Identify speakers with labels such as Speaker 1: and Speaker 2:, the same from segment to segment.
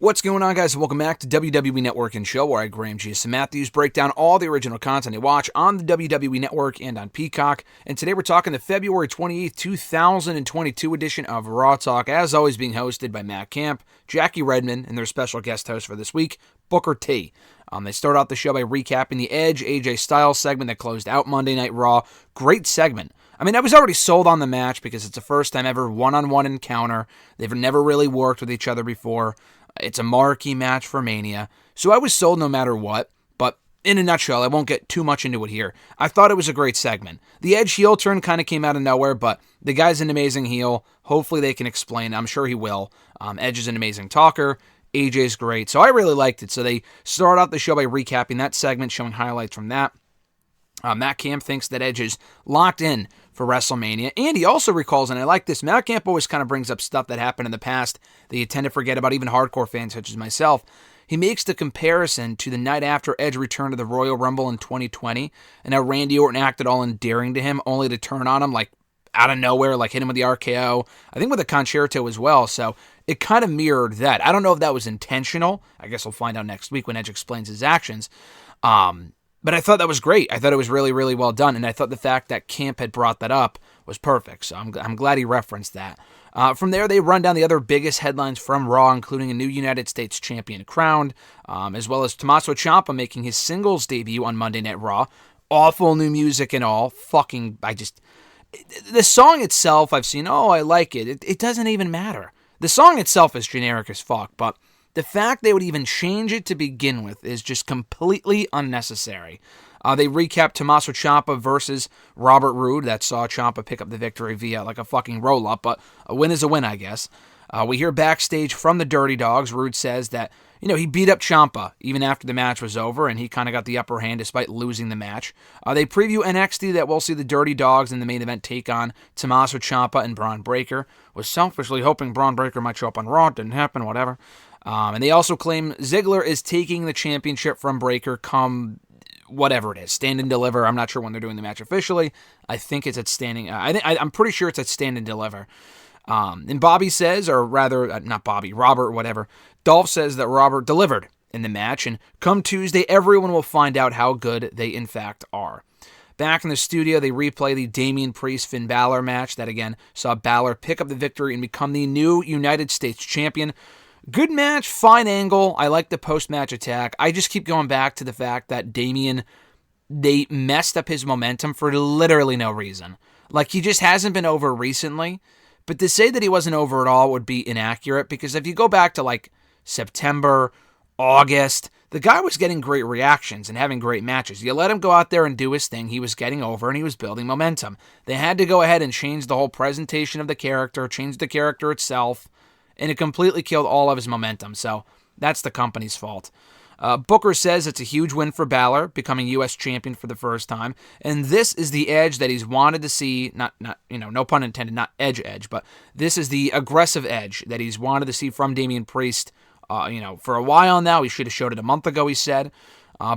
Speaker 1: What's going on, guys? Welcome back to WWE Network and Show, where I, Graham G. Matthews, break down all the original content you watch on the WWE Network and on Peacock. And today we're talking the February 28th, 2022 edition of Raw Talk, as always being hosted by Matt Camp, Jackie Redmond, and their special guest host for this week, Booker T. They start out the show by recapping the Edge AJ Styles segment that closed out Monday Night Raw. Great segment. I mean, I was already sold on the match because it's a first time ever one-on-one encounter. They've never really worked with each other before. It's a marquee match for Mania, so I was sold no matter what, but in a nutshell, I won't get too much into it here. I thought it was a great segment. The Edge heel turn kind of came out of nowhere, but the guy's an amazing heel. Hopefully they can explain. I'm sure he will. Edge is an amazing talker. AJ's great, so I really liked it. So they start out the show by recapping that segment, showing highlights from that. Matt Camp thinks that Edge is locked in for WrestleMania, and he also recalls, and I like this, Matt Camp always kind of brings up stuff that happened in the past that you tend to forget about, even hardcore fans such as myself. He makes the comparison to the night after Edge returned to the Royal Rumble in 2020, and how Randy Orton acted all endearing to him, only to turn on him like out of nowhere, like hit him with the RKO, I think with a concerto as well, so it kind of mirrored that. I don't know if that was intentional. I guess we'll find out next week when Edge explains his actions. But I thought that was great. I thought it was really, really well done, and I thought the fact that Camp had brought that up was perfect, so I'm glad he referenced that. From there, they run down the other biggest headlines from Raw, including a new United States champion crowned, as well as Tommaso Ciampa making his singles debut on Monday Night Raw. Awful new music and all. The song itself, I've seen, I like it. It doesn't even matter. The song itself is generic as fuck, but the fact they would even change it to begin with is just completely unnecessary. They recap Tommaso Ciampa versus Robert Roode. That saw Ciampa pick up the victory via like a fucking roll-up, but a win is a win, I guess. We hear backstage from the Dirty Dogs. Roode says that, he beat up Ciampa even after the match was over, and he kind of got the upper hand despite losing the match. They preview NXT that we'll see the Dirty Dogs in the main event take on Tommaso Ciampa and Braun Breaker. Was selfishly hoping Braun Breaker might show up on Raw. Didn't happen, whatever. And they also claim Ziggler is taking the championship from Breaker come whatever it is, Stand and Deliver. I'm not sure when they're doing the match officially. I think it's at Standing. I'm pretty sure it's at Stand and Deliver. And Bobby says, or rather, not Bobby, Robert, whatever. Dolph says that Robert delivered in the match, and come Tuesday, everyone will find out how good they in fact are. Back in the studio, they replay the Damian Priest-Finn Balor match that, again, saw Balor pick up the victory and become the new United States champion. Good match, fine angle. I like the post-match attack. I just keep going back to the fact that Damian, they messed up his momentum for literally no reason. Like, he just hasn't been over recently. But to say that he wasn't over at all would be inaccurate, because if you go back to, like, September, August, the guy was getting great reactions and having great matches. You let him go out there and do his thing, he was getting over and he was building momentum. They had to go ahead and change the whole presentation of the character, change the character itself, and it completely killed all of his momentum, so that's the company's fault. Booker says it's a huge win for Balor, becoming U.S. champion for the first time, and this is the Edge that he's wanted to see, not no pun intended, not Edge, but this is the aggressive Edge that he's wanted to see from Damian Priest, for a while now. He should have showed it a month ago, he said.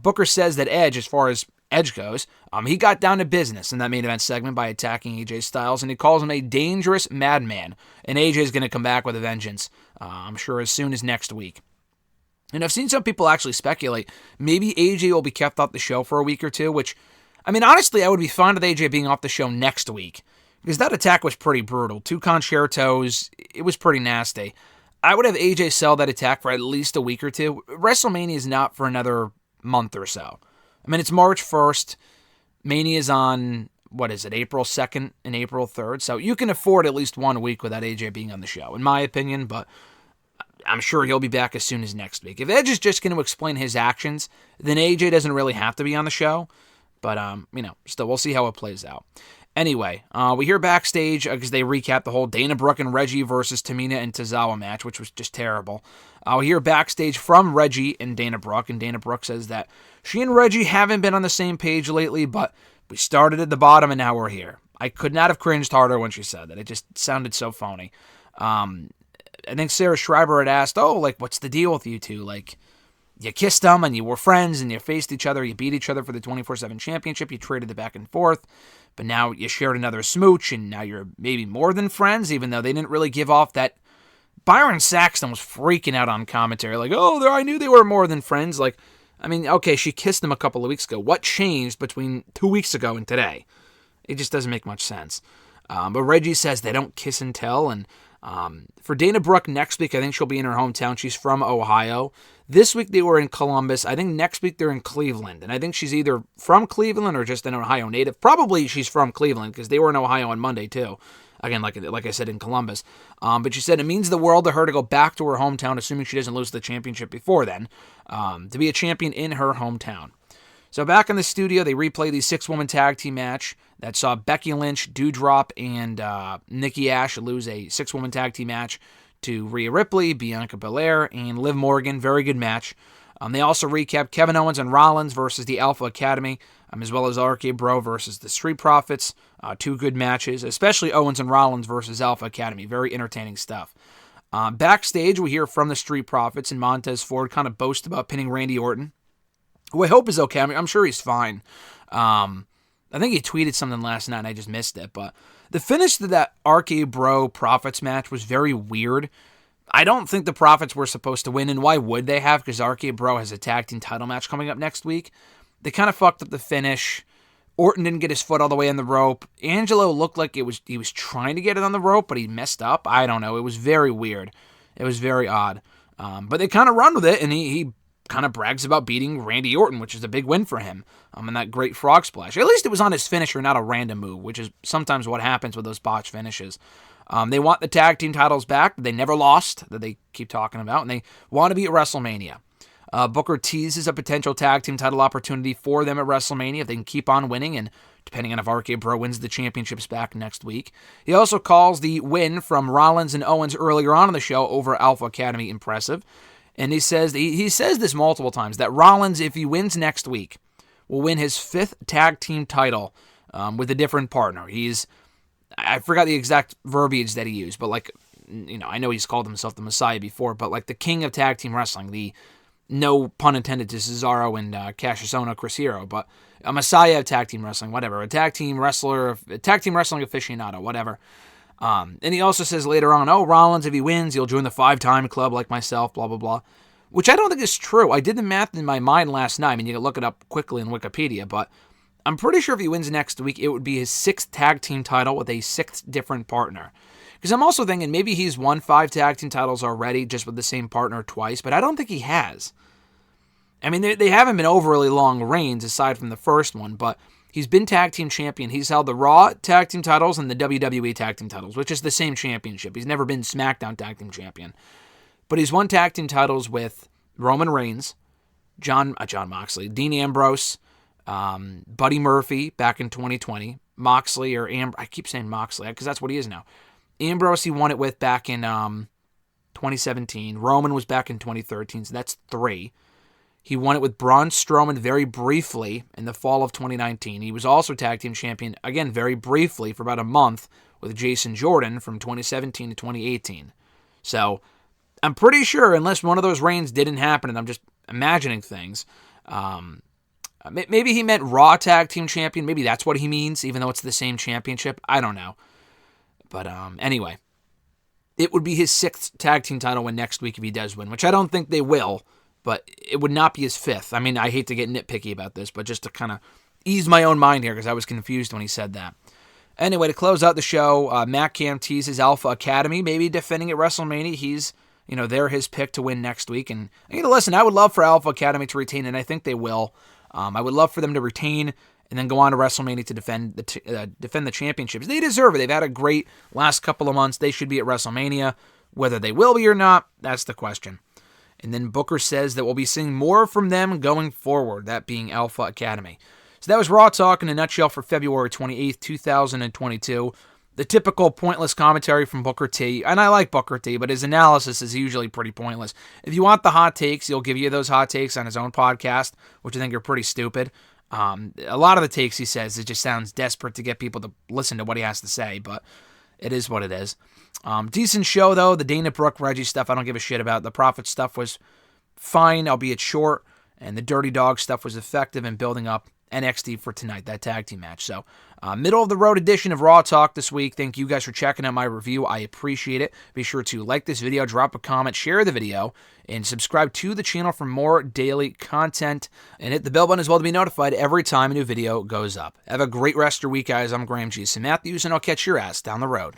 Speaker 1: Booker says that Edge, as far as Edge goes, he got down to business in that main event segment by attacking AJ Styles, and he calls him a dangerous madman, and AJ is going to come back with a vengeance, I'm sure as soon as next week. And I've seen some people actually speculate maybe AJ will be kept off the show for a week or two, which, honestly, I would be fine with AJ being off the show next week, because that attack was pretty brutal. 2 concertos, it was pretty nasty. I would have AJ sell that attack for at least a week or two. WrestleMania is not for another month or so. It's March 1st. Mania is on, April 2nd and April 3rd. So you can afford at least 1 week without AJ being on the show, in my opinion, but I'm sure he'll be back as soon as next week. If Edge is just going to explain his actions, then AJ doesn't really have to be on the show. But, still, we'll see how it plays out. Anyway, we hear backstage, because they recap the whole Dana Brooke and Reggie versus Tamina and Tozawa match, which was just terrible. We hear backstage from Reggie and Dana Brooke says that she and Reggie haven't been on the same page lately, but we started at the bottom and now we're here. I could not have cringed harder when she said that. It just sounded so phony. I think Sarah Schreiber had asked, what's the deal with you two? Like, you kissed them and you were friends and you faced each other, you beat each other for the 24/7 championship, you traded it back and forth, but now you shared another smooch and now you're maybe more than friends, even though they didn't really give off that Byron Saxton was freaking out on commentary, like, oh, I knew they were more than friends. Like, I mean, okay, she kissed him a couple of weeks ago. What changed between 2 weeks ago and today? It just doesn't make much sense. But Reggie says they don't kiss and tell. And for Dana Brooke next week, I think she'll be in her hometown. She's from Ohio. This week they were in Columbus. I think next week they're in Cleveland. And I think she's either from Cleveland or just an Ohio native. Probably she's from Cleveland because they were in Ohio on Monday too. Again, like I said, in Columbus. But she said it means the world to her to go back to her hometown, assuming she doesn't lose the championship before then, to be a champion in her hometown. So back in the studio, they replay the 6-woman tag team match that saw Becky Lynch, Doudrop, and Nikki Ash lose a 6-woman tag team match to Rhea Ripley, Bianca Belair, and Liv Morgan. Very good match. They also recapped Kevin Owens and Rollins versus the Alpha Academy, as well as RK Bro versus the Street Profits. 2 good matches, especially Owens and Rollins versus Alpha Academy. Very entertaining stuff. Backstage, we hear from the Street Profits, and Montez Ford kind of boast about pinning Randy Orton, who I hope is okay. I mean, I'm sure he's fine. I think he tweeted something last night and I just missed it. But the finish to that RK Bro Profits match was very weird. I don't think the Profits were supposed to win, and why would they have? Because RK Bro has a tag team title match coming up next week. They kind of fucked up the finish. Orton didn't get his foot all the way on the rope. Angelo looked like he was trying to get it on the rope, but he messed up. I don't know. It was very weird. It was very odd. But they kind of run with it, and he kind of brags about beating Randy Orton, which is a big win for him, and that great frog splash. At least it was on his finisher, not a random move, which is sometimes what happens with those botched finishes. They want the tag team titles back. They never lost, that they keep talking about, and they want to be at WrestleMania. Booker teases a potential tag team title opportunity for them at WrestleMania if they can keep on winning, and depending on if RK Bro wins the championships back next week. He also calls the win from Rollins and Owens earlier on in the show over Alpha Academy impressive. And he says this multiple times, that Rollins, if he wins next week, will win his 5th tag team title with a different partner. I forgot the exact verbiage that he used, but I know he's called himself the Messiah before, but like the king of tag team wrestling, the, no pun intended to Cesaro and Cassius Ohno, Chris Hero, but a Messiah of tag team wrestling, whatever, a tag team wrestling aficionado, whatever. And he also says later on, Rollins, if he wins, he'll join the 5-time club like myself, blah, blah, blah. Which I don't think is true. I did the math in my mind last night. I mean, you can look it up quickly in Wikipedia, but I'm pretty sure if he wins next week, it would be his 6th tag team title with a 6th different partner. Because I'm also thinking maybe he's won 5 tag team titles already just with the same partner twice, but I don't think he has. I mean, they haven't been overly long reigns aside from the first one, but he's been tag team champion. He's held the Raw tag team titles and the WWE tag team titles, which is the same championship. He's never been SmackDown tag team champion. But he's won tag team titles with Roman Reigns, John Moxley, Dean Ambrose, Buddy Murphy back in 2020, Moxley I keep saying Moxley because that's what he is now. Ambrose he won it with back in 2017. Roman was back in 2013, so that's 3. He won it with Braun Strowman very briefly in the fall of 2019. He was also tag team champion, again, very briefly for about a month with Jason Jordan from 2017 to 2018. So I'm pretty sure, unless one of those reigns didn't happen and I'm just imagining things, maybe he meant Raw tag team champion. Maybe that's what he means, even though it's the same championship. I don't know. But anyway, it would be his 6th tag team title win next week if he does win, which I don't think they will. But it would not be his 5th. I mean, I hate to get nitpicky about this, but just to kind of ease my own mind here because I was confused when he said that. Anyway, to close out the show, Matt Cam teases Alpha Academy, maybe defending at WrestleMania. They're his pick to win next week. And listen, I would love for Alpha Academy to retain, and I think they will. I would love for them to retain and then go on to WrestleMania to defend the championships. They deserve it. They've had a great last couple of months. They should be at WrestleMania. Whether they will be or not, that's the question. And then Booker says that we'll be seeing more from them going forward, that being Alpha Academy. So that was Raw Talk in a nutshell for February 28th, 2022. The typical pointless commentary from Booker T. And I like Booker T, but his analysis is usually pretty pointless. If you want the hot takes, he'll give you those hot takes on his own podcast, which I think are pretty stupid. A lot of the takes he says, it just sounds desperate to get people to listen to what he has to say, but it is what it is. Decent show, though. The Dana Brooke, Reggie stuff, I don't give a shit about. The Prophet stuff was fine, albeit short, and the Dirty Dog stuff was effective in building up NXT for tonight, that tag team match. So, middle of the road edition of Raw Talk this week. Thank you guys for checking out my review. I appreciate it. Be sure to like this video, drop a comment, share the video, and subscribe to the channel for more daily content. And hit the bell button as well to be notified every time a new video goes up. Have a great rest of your week, guys. I'm Graham Jason Matthews, and I'll catch your ass down the road.